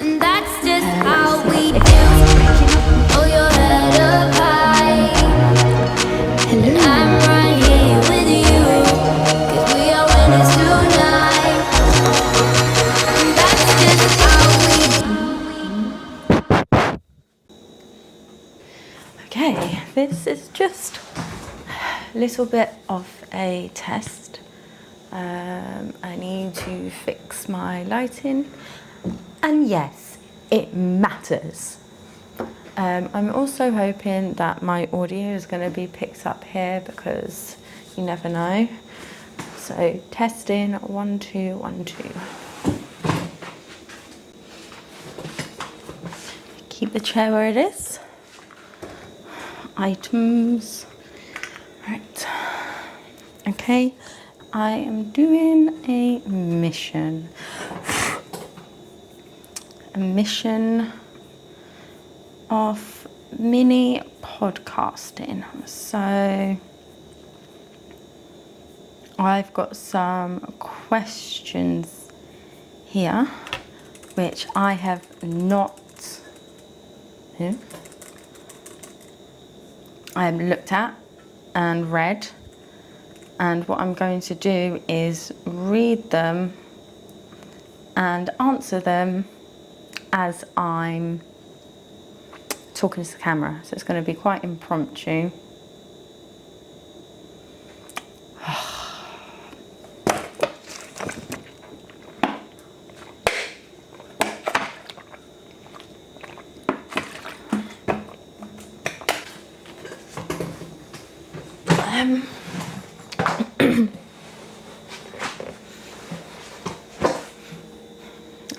And that's just how we do. Hold your head up high. And I'm right here with you. 'Cause we are winners tonight. And that's just how we do. Okay, this is just a little bit of a test. I need to fix my lighting, and yes, it matters. I'm also hoping that my audio is going to be picked up here because you never know. So testing 1 2 1 2. Keep the chair where it is. Items. Right. Okay. I am doing a mission. A mission of mini podcasting. So I've got some questions here which I have not looked at and read, and what I'm going to do is read them and answer them as I'm talking to the camera, so it's going to be quite impromptu.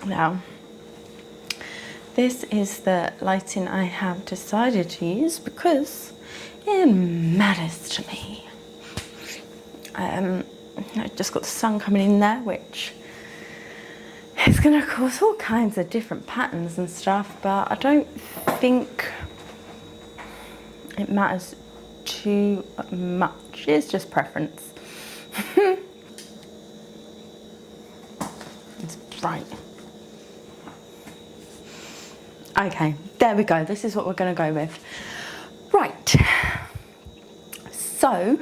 Now, this is the lighting I have decided to use because it matters to me. I just got the sun coming in there, which is going to cause all kinds of different patterns and stuff, but I don't think it matters too much. It's just preference. It's bright. Okay, there we go. This is what we're going to go with. Right. So,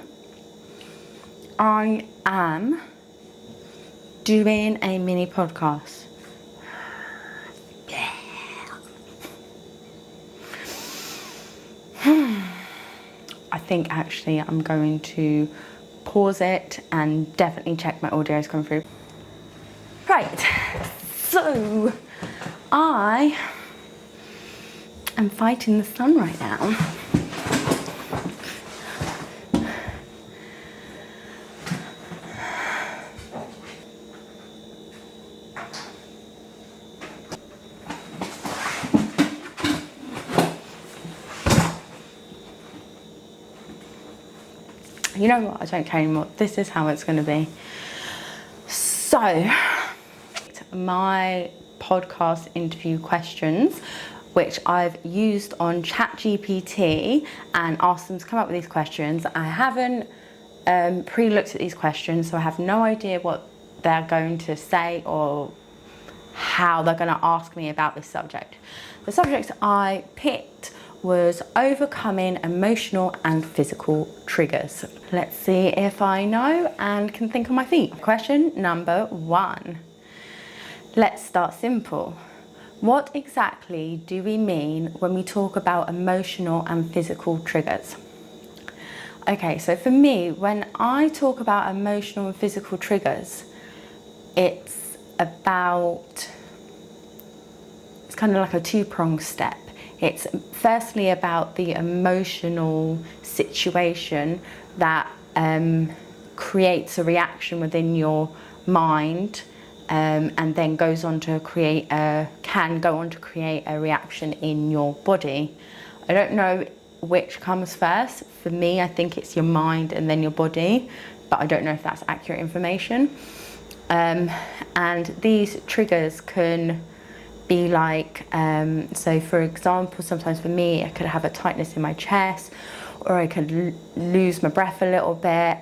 I am doing a mini podcast. I think actually I'm going to pause it and definitely check my audio is coming through. Right, so I am fighting the sun right now. You know what, I don't care anymore. This is how it's going to be. So, my podcast interview questions, which I've used on Chat GPT and asked them to come up with these questions. I haven't pre-looked at these questions, so I have no idea what they're going to say or how they're going to ask me about this subject. The subject I picked was overcoming emotional and physical triggers. Let's see if I know and can think on my feet. Question number 1. Let's start simple. What exactly do we mean when we talk about emotional and physical triggers? Okay, so for me, when I talk about emotional and physical triggers, it's kind of like a two-pronged step. It's firstly about the emotional situation that creates a reaction within your mind, and then can go on to create a reaction in your body. I don't know which comes first. For me, I think it's your mind and then your body, but I don't know if that's accurate information. And these triggers can be like, so for example, sometimes for me, I could have a tightness in my chest, or I could lose my breath a little bit,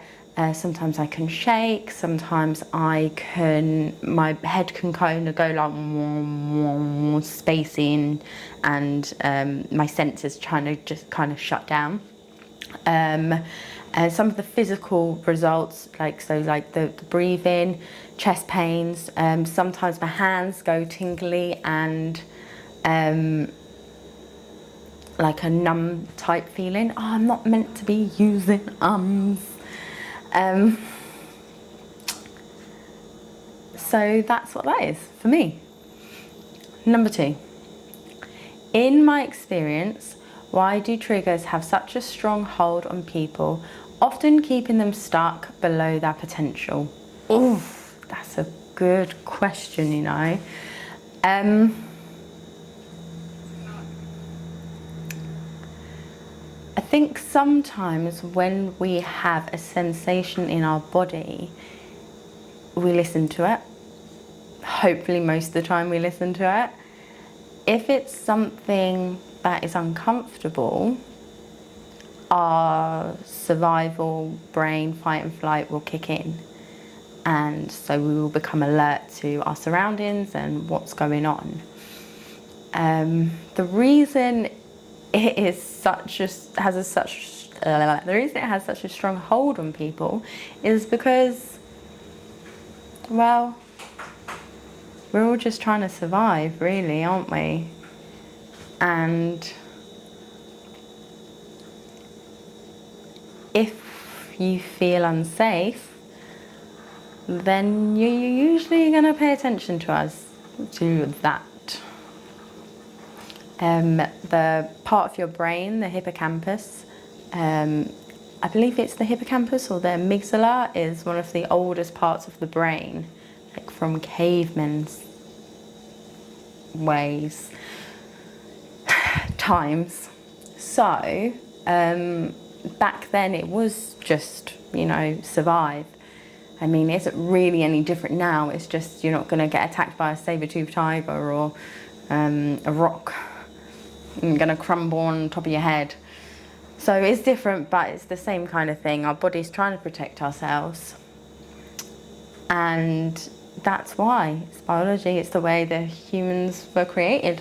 Sometimes I can shake, sometimes my head can kind of go like spacing, and my senses trying to just kind of shut down. Some of the physical results, like the breathing, chest pains, sometimes my hands go tingly and like a numb type feeling. Oh, I'm not meant to be using so that's what that is for me. Number 2. In my experience, why do triggers have such a strong hold on people, often keeping them stuck below their potential? Oof, that's a good question, you know. I think sometimes when we have a sensation in our body, we listen to it. Hopefully most of the time we listen to it. If it's something that is uncomfortable, our survival brain, fight and flight, will kick in. And so we will become alert to our surroundings and what's going on. The reason it has such a strong hold on people is because, well, we're all just trying to survive, really, aren't we? And if you feel unsafe, then you're usually going to pay attention to that. The part of your brain, the hippocampus, I believe it's the hippocampus or the amygdala, is one of the oldest parts of the brain, like from cavemen's times. So back then it was just, survive. I mean, is it really any different now? It's just you're not going to get attacked by a saber-toothed tiger or a rock going to crumble on top of your head. So it's different, but it's the same kind of thing. Our body's trying to protect ourselves. And that's why. It's biology. It's the way the humans were created.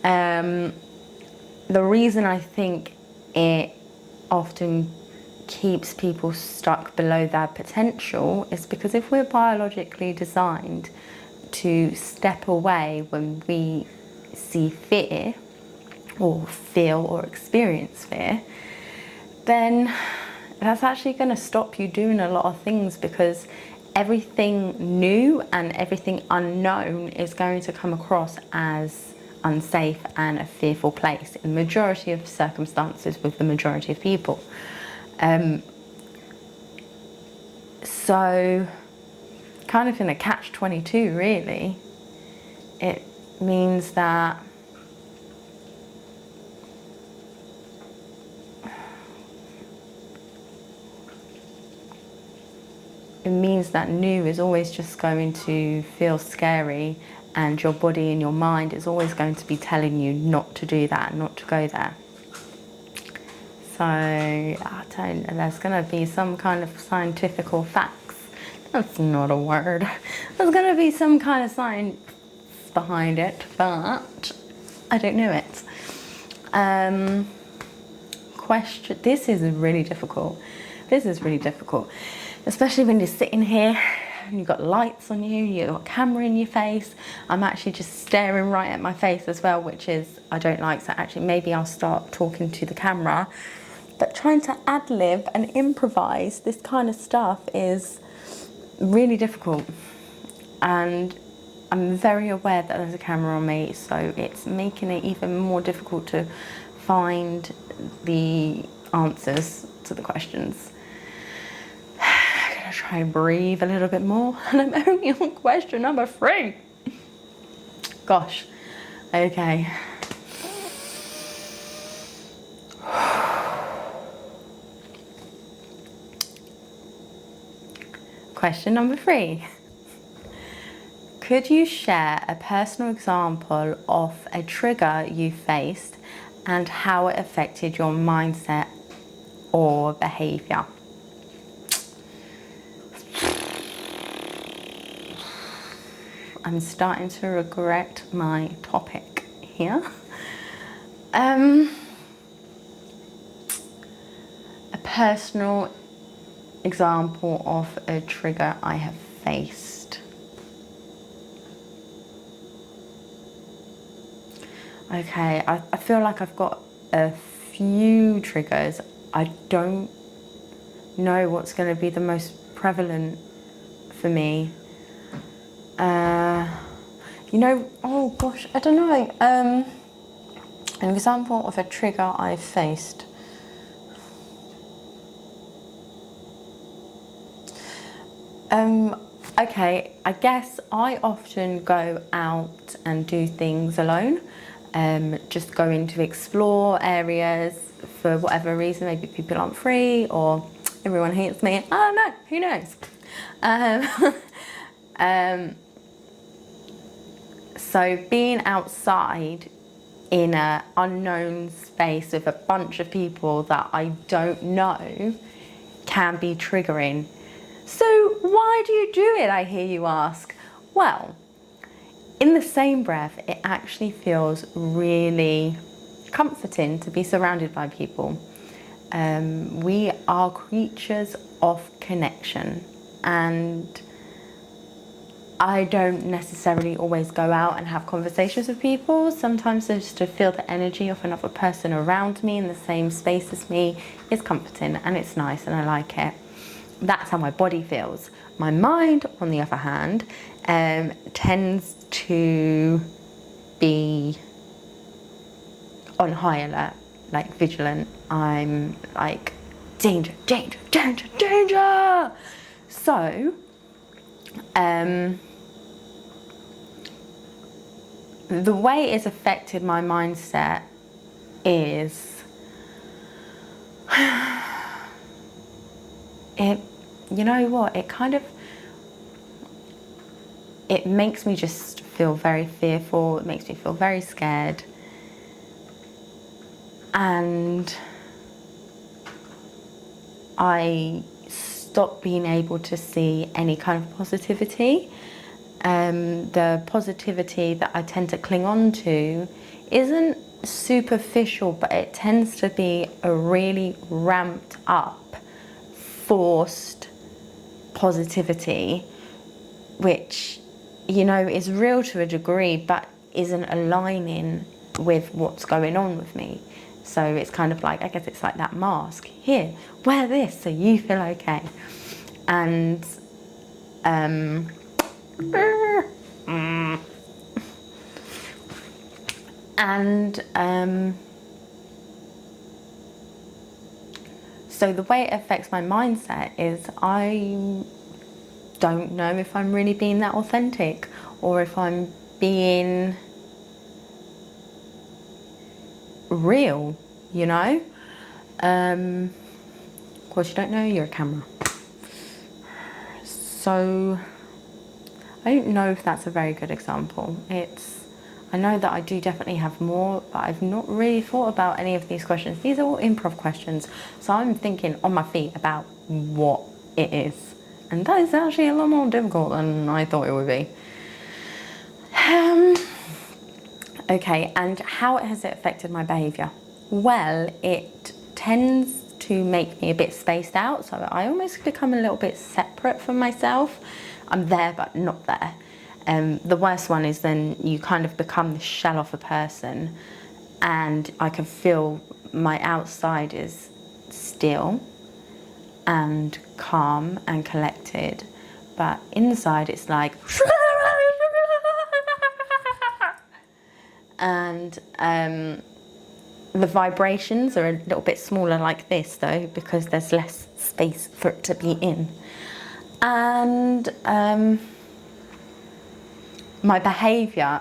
The reason I think it often keeps people stuck below their potential is because if we're biologically designed to step away when we see fear or feel or experience fear, then that's actually going to stop you doing a lot of things, because everything new and everything unknown is going to come across as unsafe and a fearful place in the majority of circumstances with the majority of people. So kind of in a catch-22, really. It means that new is always just going to feel scary, and your body and your mind is always going to be telling you not to do that, not to go there. So there's going to be some kind of scientific facts. That's not a word. There's going to be some kind of science behind it, but I don't know it. Question. This is really difficult. Especially when you're sitting here and you've got lights on you, you've got a camera in your face. I'm actually just staring right at my face as well, which is, I don't like. So actually maybe I'll start talking to the camera. But trying to ad-lib and improvise this kind of stuff is really difficult. And I'm very aware that there's a camera on me, so it's making it even more difficult to find the answers to the questions. I'm gonna try and breathe a little bit more, and I'm only on question number 3. Gosh, okay. Question number 3. Could you share a personal example of a trigger you faced and how it affected your mindset or behaviour? I'm starting to regret my topic here. A personal example of a trigger I have faced. Okay, I feel like I've got a few triggers. I don't know what's going to be the most prevalent for me. Oh gosh, I don't know. An example of a trigger I faced. Okay, I guess I often go out and do things alone. Just going to explore areas for whatever reason. Maybe people aren't free or everyone hates me. I don't know, who knows? So being outside in an unknown space with a bunch of people that I don't know can be triggering. So why do you do it, I hear you ask? Well, in the same breath, it actually feels really comforting to be surrounded by people. We are creatures of connection, and I don't necessarily always go out and have conversations with people. Sometimes just to feel the energy of another person around me in the same space as me is comforting, and it's nice and I like it. That's how my body feels. My mind, on the other hand, tends to be on high alert, like vigilant. I'm like, danger, danger, danger, danger. So, the way it's affected my mindset is you know what, it makes me just feel very fearful. It makes me feel very scared, and I stop being able to see any kind of positivity. The positivity that I tend to cling on to isn't superficial, but it tends to be a really ramped up, forced positivity, which, you know, is real to a degree, but isn't aligning with what's going on with me. So it's kind of like, I guess it's like that mask. Here, wear this so you feel okay. And so the way it affects my mindset is I don't know if I'm really being that authentic or if I'm being real, you know? Of course, you don't know, you're a camera. So I don't know if that's a very good example. I know that I do definitely have more, but I've not really thought about any of these questions. These are all improv questions. So I'm thinking on my feet about what it is. And that is actually a lot more difficult than I thought it would be. Okay, and how has it affected my behaviour? Well, it tends to make me a bit spaced out, so I almost become a little bit separate from myself. I'm there, but not there. The worst one is then you kind of become the shell of a person, and I can feel my outside is still and calm and collected, but inside it's like and the vibrations are a little bit smaller like this though, because there's less space for it to be in. And my behaviour,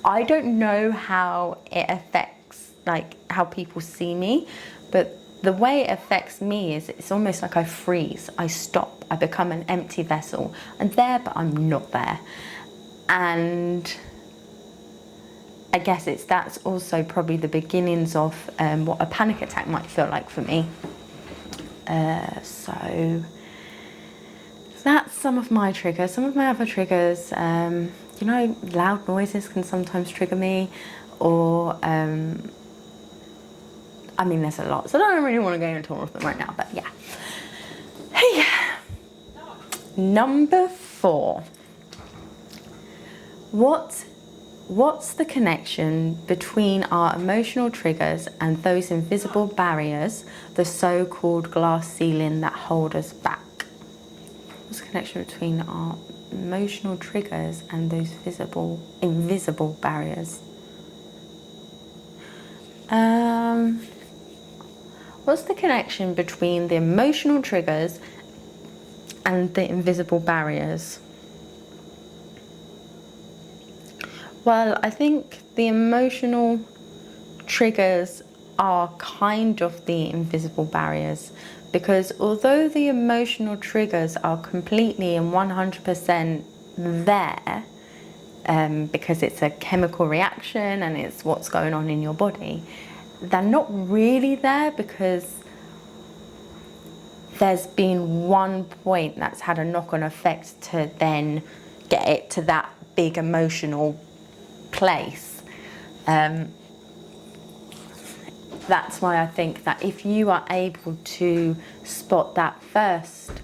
I don't know how it affects like how people see me, but the way it affects me is it's almost like I freeze, I stop, I become an empty vessel. I'm there, but I'm not there. And I guess that's also probably the beginnings of what a panic attack might feel like for me. So that's some of my triggers. Some of my other triggers, you know, loud noises can sometimes trigger me, or I mean, there's a lot, so I don't really want to go into all of them right now, but yeah. Hey. Number 4. What's the connection between our emotional triggers and those invisible barriers, the so-called glass ceiling that hold us back? What's the connection between our emotional triggers and those invisible barriers? What's the connection between the emotional triggers and the invisible barriers? Well, I think the emotional triggers are kind of the invisible barriers, because although the emotional triggers are completely and 100% there, because it's a chemical reaction and it's what's going on in your body, they're not really there because there's been one point that's had a knock-on effect to then get it to that big emotional place. That's why I think that if you are able to spot that first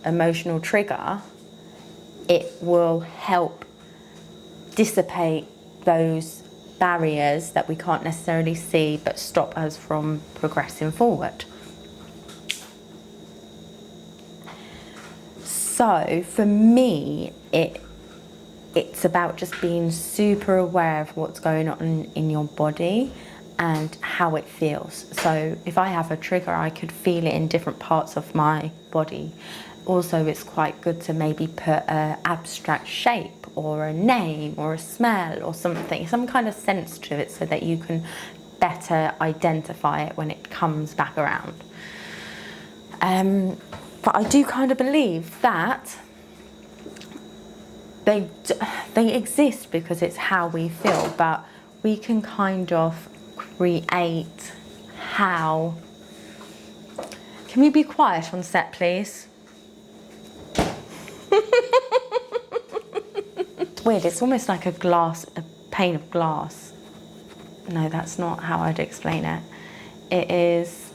emotional trigger, it will help dissipate those barriers that we can't necessarily see but stop us from progressing forward. So for me, it's about just being super aware of what's going on in your body and how it feels. So if I have a trigger, I could feel it in different parts of my body. Also, it's quite good to maybe put an abstract shape or a name or a smell or something, some kind of sense to it, so that you can better identify it when it comes back around. But I do kind of believe that they exist because it's how we feel, but we can kind of create how. Can we be quiet on set, please? It's weird, it's almost like a pane of glass. No, that's not how I'd explain it. It is,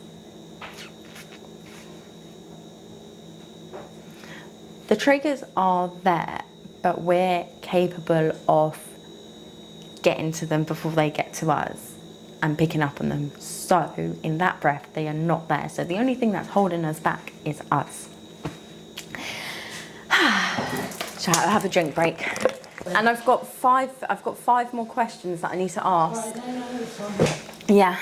the triggers are there, but we're capable of getting to them before they get to us and picking up on them. So in that breath, they are not there. So the only thing that's holding us back is us. Shall I have a drink break? And I've got five more questions that I need to ask. Yeah.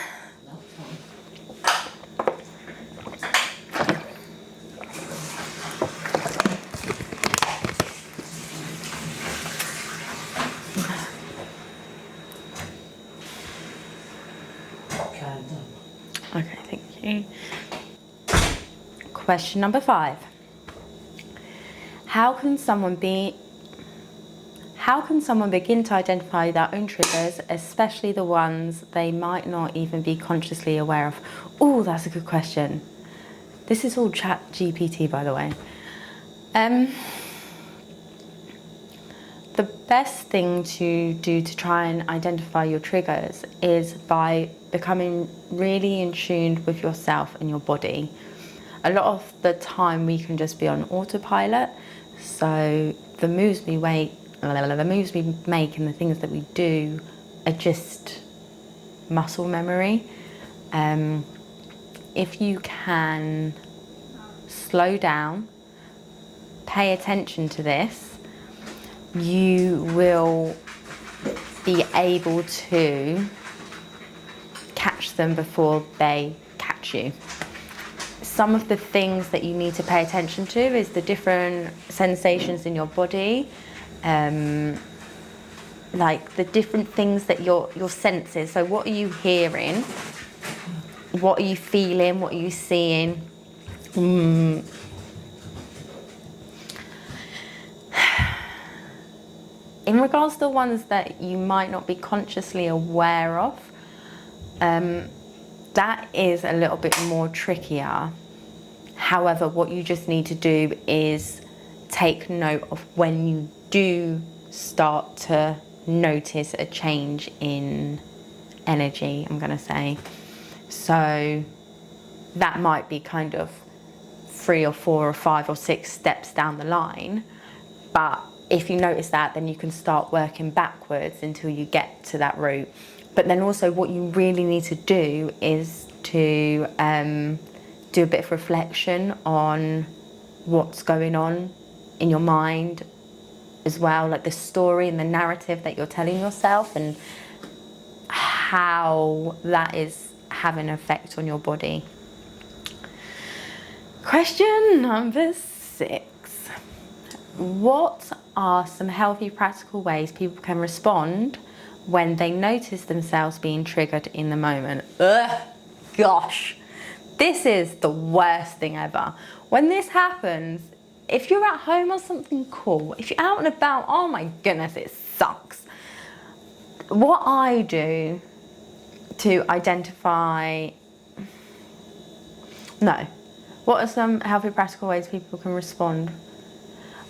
Okay, thank you. Question number 5. How can someone begin to identify their own triggers, especially the ones they might not even be consciously aware of? Oh, that's a good question. This is all Chat GPT, by the way. The best thing to do to try and identify your triggers is by becoming really in tune with yourself and your body. A lot of the time we can just be on autopilot, so the moves we make and the things that we do are just muscle memory. If you can slow down, pay attention to this, you will be able to catch them before they catch you. Some of the things that you need to pay attention to is the different sensations in your body, like the different things that your senses. So what are you hearing? What are you feeling? What are you seeing? In regards to the ones that you might not be consciously aware of, that is a little bit more trickier. However, what you just need to do is take note of when you do start to notice a change in energy, I'm going to say. So that might be kind of 3 or 4 or 5 or 6 steps down the line. But if you notice that, then you can start working backwards until you get to that root. But then also what you really need to do is to do a bit of reflection on what's going on in your mind as well, like the story and the narrative that you're telling yourself, and how that is having an effect on your body. Question number 6. What are some healthy, practical ways people can respond when they notice themselves being triggered in the moment? Ugh, gosh, this is the worst thing ever. When this happens, if you're at home or something, cool. If you're out and about, oh my goodness, it sucks. What I do to identify... No. What are some healthy, practical ways people can respond?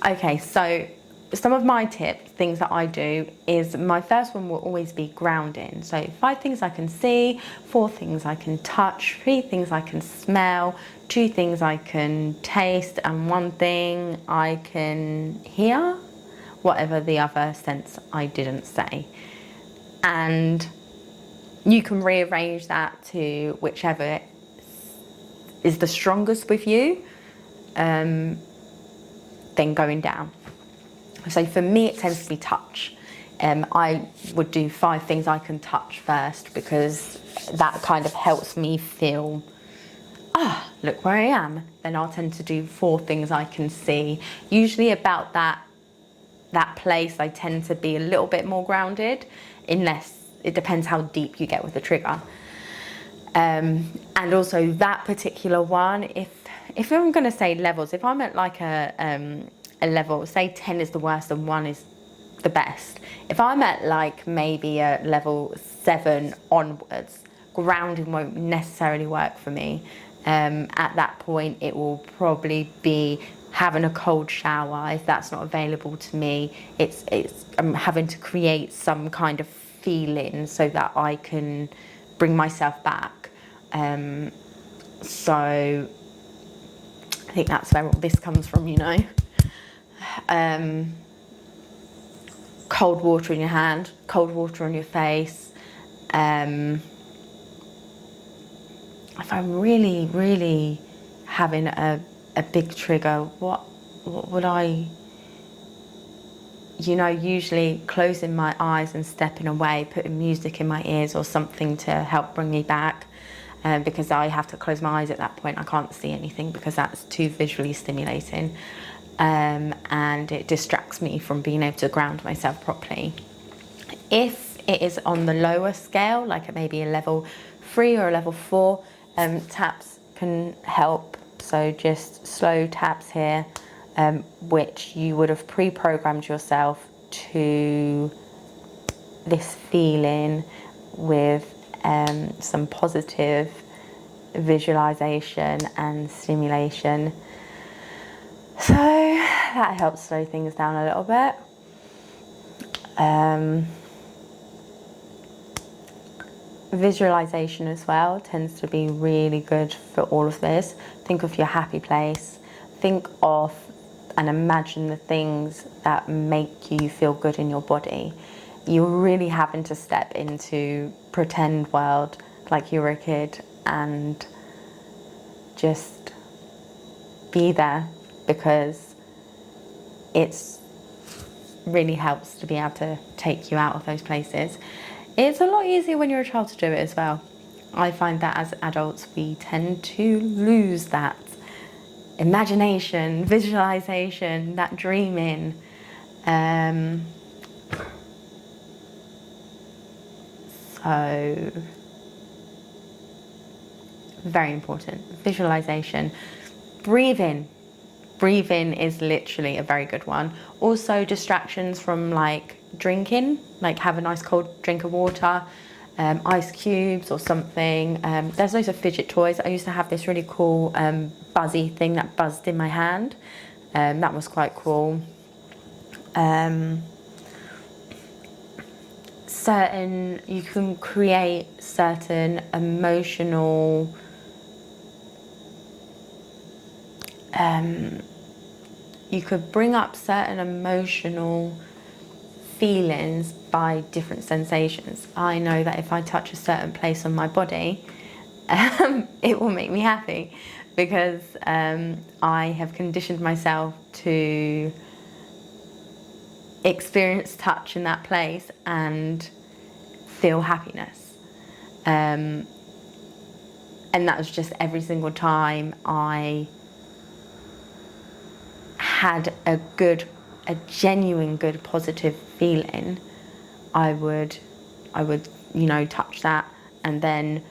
Okay, so some of my tips, things that I do, is my first one will always be grounding. So 5 things I can see, 4 things I can touch, 3 things I can smell, 2 things I can taste, and 1 thing I can hear, whatever the other sense I didn't say. And you can rearrange that to whichever is the strongest with you, then going down. So for me, it tends to be touch. I would do 5 things I can touch first, because that kind of helps me feel, look where I am. Then I'll tend to do 4 things I can see. Usually about that place, I tend to be a little bit more grounded, unless it depends how deep you get with the trigger. And also that particular one, if I'm going to say levels, if I'm at like a level, say 10 is the worst and 1 is the best. If I'm at like maybe a level 7 onwards, grounding won't necessarily work for me. At that point, it will probably be having a cold shower. If that's not available to me, I'm having to create some kind of feeling so that I can bring myself back. So I think that's where all this comes from, you know. Cold water in your hand, cold water on your face. If I'm really, really having a big trigger, what would I, usually closing my eyes and stepping away, putting music in my ears or something to help bring me back. Because I have to close my eyes at that point. I can't see anything because that's too visually stimulating. And it distracts me from being able to ground myself properly. If it is on the lower scale, like maybe a level 3 or a level 4, taps can help. So just slow taps here, which you would have pre-programmed yourself to this feeling with some positive visualization and stimulation. So that helps slow things down a little bit. Visualization as well tends to be really good for all of this. Think of your happy place. Think of and imagine the things that make you feel good in your body. You're really having to step into pretend world like you were a kid and just be there, because it's really helps to be able to take you out of those places. It's a lot easier when you're a child to do it as well. I find that as adults we tend to lose that imagination, visualization, that dreaming. So very important. Visualization. Breathing. Breathing is literally a very good one. Also distractions from like drinking, like have a nice cold drink of water, ice cubes or something. There's loads of fidget toys. I used to have this really cool buzzy thing that buzzed in my hand. That was quite cool. you can create certain emotional you could bring up certain emotional feelings by different sensations. I know that if I touch a certain place on my body, it will make me happy, because I have conditioned myself to experience touch in that place and feel happiness. And that was just every single time I had a genuine good positive feeling, I would touch that, and then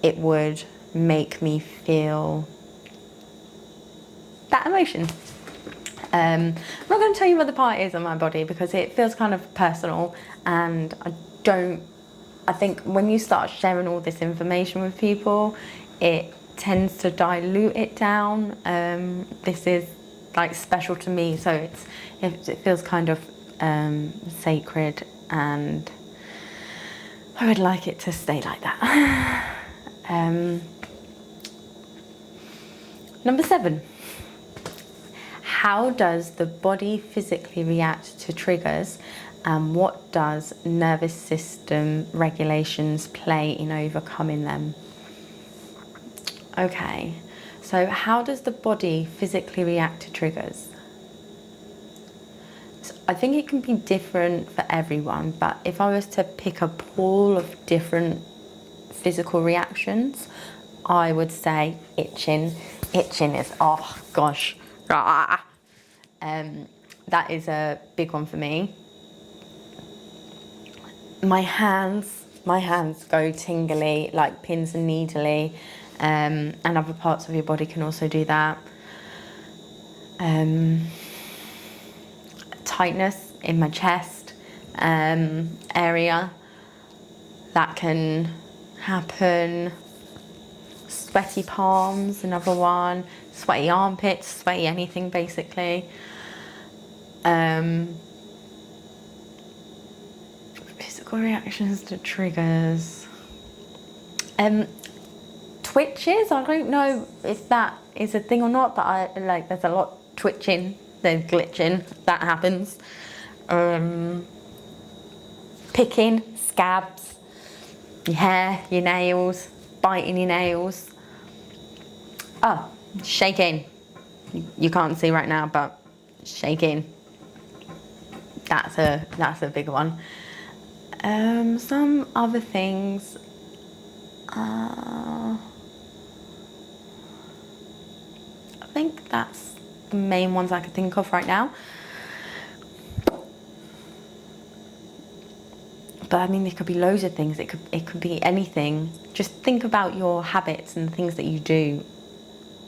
it would make me feel that emotion. I'm not going to tell you what the part is on my body, because it feels kind of personal, and I think when you start sharing all this information with people, it tends to dilute it down. This is like special to me, so it feels kind of sacred, and I would like it to stay like that. Number 7. How does the body physically react to triggers, and what does nervous system regulations play in overcoming them? Okay, so how does the body physically react to triggers? So I think it can be different for everyone, but if I was to pick a pool of different physical reactions, I would say itching. Itching is, oh gosh, that is a big one for me. My hands go tingly, like pins and needly, and other parts of your body can also do that. Tightness in my chest area, that can happen. Sweaty palms, another one. Sweaty armpits, sweaty anything basically. Physical reactions to triggers. Twitches, I don't know if that is a thing or not, but there's a lot twitching, there's glitching, that happens. Picking, scabs, your hair, your nails, biting your nails. Oh, shaking. You can't see right now, but shaking. That's a big one. Some other things. I think that's the main ones I can think of right now. But I mean, there could be loads of things. It could be anything. Just think about your habits and the things that you do.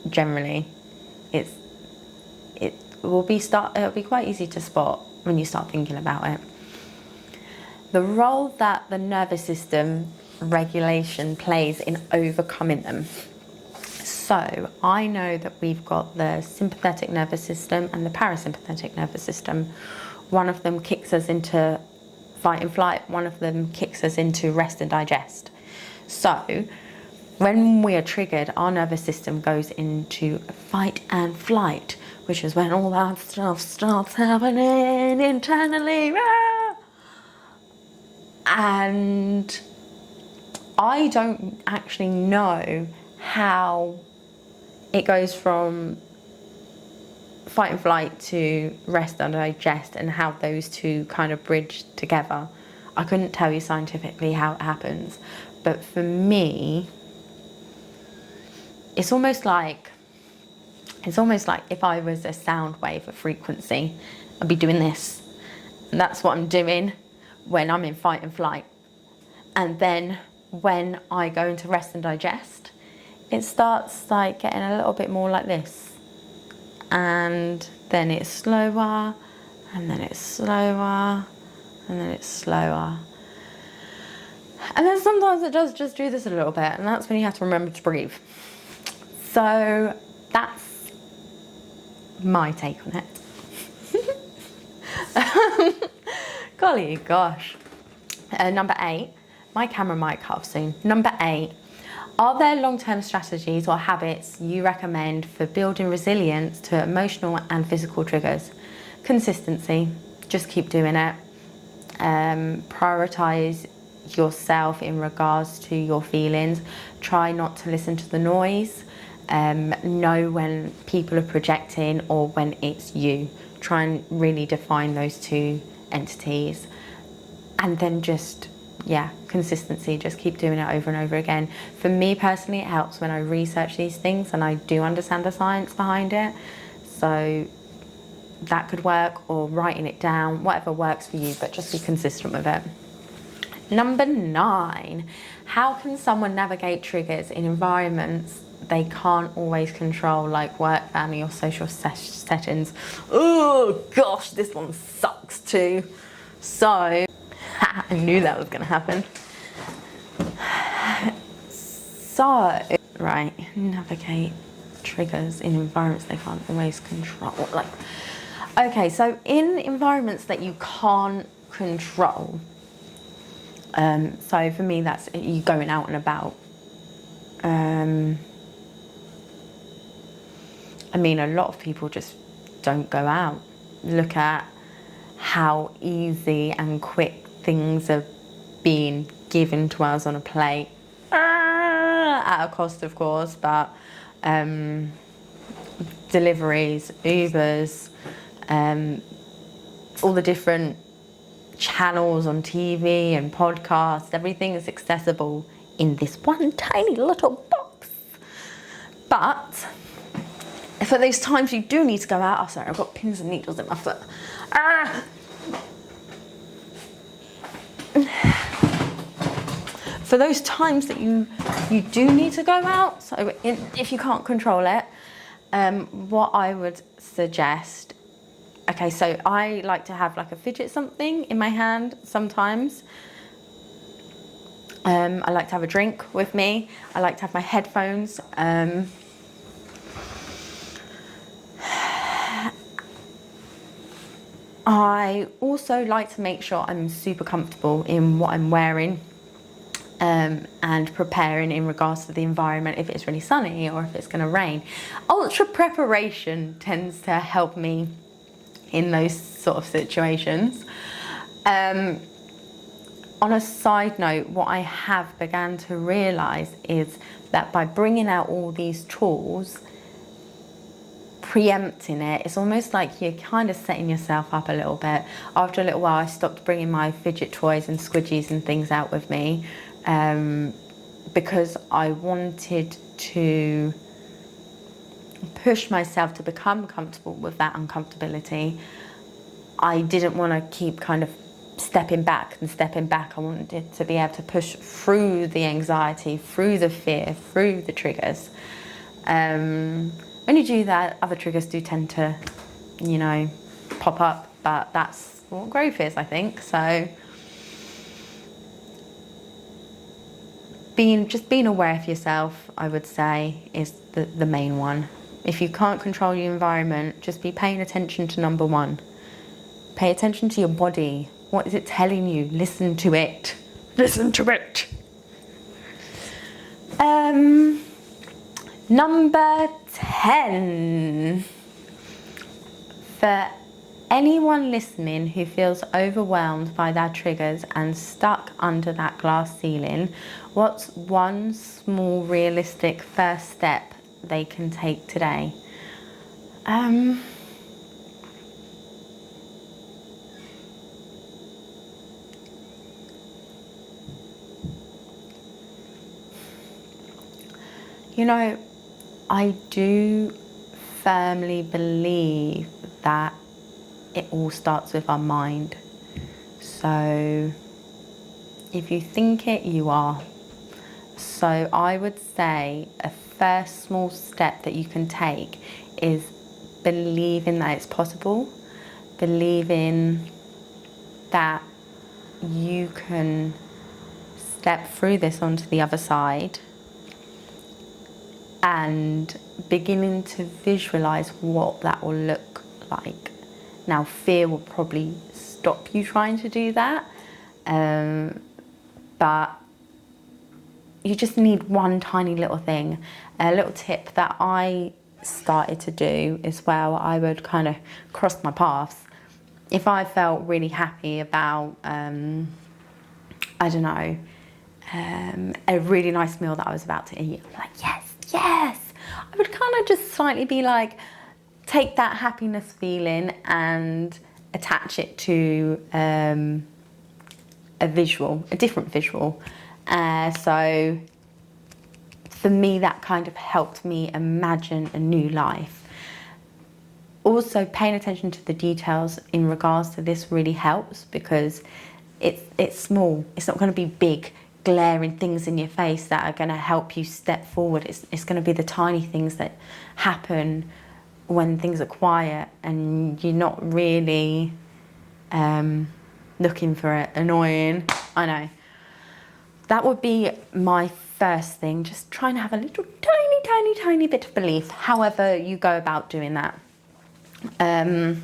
Generally, it'll be quite easy to spot when you start thinking about it. The role that the nervous system regulation plays in overcoming them. So I know that we've got the sympathetic nervous system and the parasympathetic nervous system. One of them kicks us into fight and flight, one of them kicks us into rest and digest. So when we are triggered, our nervous system goes into fight and flight, which is when all that stuff starts happening internally. And I don't actually know how it goes from fight and flight to rest and digest, and how those two kind of bridge together. I couldn't tell you scientifically how it happens, but for me, it's almost like if I was a sound wave, a frequency, I'd be doing this, and that's what I'm doing when I'm in fight and flight. And then when I go into rest and digest, it starts like getting a little bit more like this, and then it's slower, and then it's slower, and then it's slower, and then sometimes it does just do this a little bit, and that's when you have to remember to breathe. So that's my take on it. Golly gosh. Number 8, my camera might cut off soon. Number 8, are there long-term strategies or habits you recommend for building resilience to emotional and physical triggers? Consistency, just keep doing it. Prioritize yourself in regards to your feelings. Try not to listen to the noise. Know when people are projecting or when it's you. Try and really define those two entities. And then just, consistency, just keep doing it over and over again. For me personally, it helps when I research these things and I do understand the science behind it. So that could work, or writing it down, whatever works for you, but just be consistent with it. Number 9, how can someone navigate triggers in environments they can't always control, like work, family, or social settings? Oh gosh, this one sucks too. So, I knew that was gonna happen. So, right, navigate triggers in environments they can't always control. Okay, so in environments that you can't control, so for me that's you going out and about. I mean, a lot of people just don't go out. Look at how easy and quick things are being given to us on a plate, at a cost of course, but deliveries, Ubers, all the different channels on TV and podcasts, everything is accessible in this one tiny little box. But for those times you do need to go out, sorry, I've got pins and needles in my foot. For those times that you do need to go out, so if you can't control it, what I would suggest, okay, so I like to have like a fidget something in my hand sometimes. I like to have a drink with me. I like to have my headphones. I also like to make sure I'm super comfortable in what I'm wearing, and preparing in regards to the environment, if it's really sunny or if it's going to rain. Ultra preparation tends to help me in those sort of situations. On a side note, what I have begun to realise is that by bringing out all these tools, preempting it, it's almost like you're kind of setting yourself up a little bit. After a little while, I stopped bringing my fidget toys and squidgies and things out with me, because I wanted to push myself to become comfortable with that uncomfortability. I didn't want to keep kind of stepping back. I wanted to be able to push through the anxiety, through the fear, through the triggers. When you do that, other triggers do tend to, pop up, but that's what growth is, I think. So being aware of yourself, I would say, is the main one. If you can't control your environment, just be paying attention to number 1. Pay attention to your body. What is it telling you? Listen to it. Listen to it. Number 10. For anyone listening who feels overwhelmed by their triggers and stuck under that glass ceiling, what's one small realistic first step they can take today? I do firmly believe that it all starts with our mind. So if you think it, you are. So I would say a first small step that you can take is believing that it's possible, believing that you can step through this onto the other side, and beginning to visualize what that will look like. Now, fear will probably stop you trying to do that, But you just need one tiny little thing. A little tip that I started to do as well, I would kind of cross my paths. If I felt really happy about, I don't know, a really nice meal that I was about to eat, I'm like, yes, yes. I would kind of just slightly be like, take that happiness feeling and attach it to a visual, a different visual. So for me, that kind of helped me imagine a new life. Also, paying attention to the details in regards to this really helps, because it's small. It's not going to be big, glaring things in your face that are going to help you step forward. It's going to be the tiny things that happen when things are quiet and you're not really looking for it. Annoying, I know. That would be my first thing. Just try and have a little tiny bit of belief, however you go about doing that. If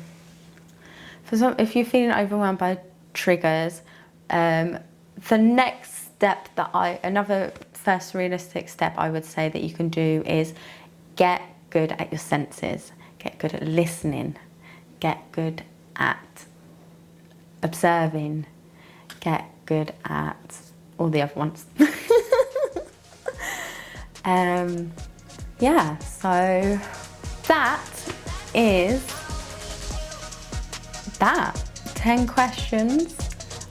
you're feeling overwhelmed by triggers, the next step another first realistic step I would say that you can do is get good at your senses. Get good at listening. Get good at observing. Get good at all the other ones. Yeah, so that is that. 10 questions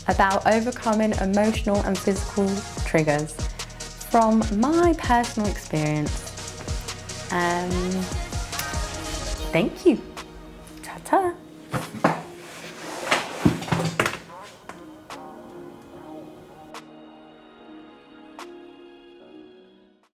about overcoming emotional and physical triggers from my personal experience. Thank you. Ta-ta.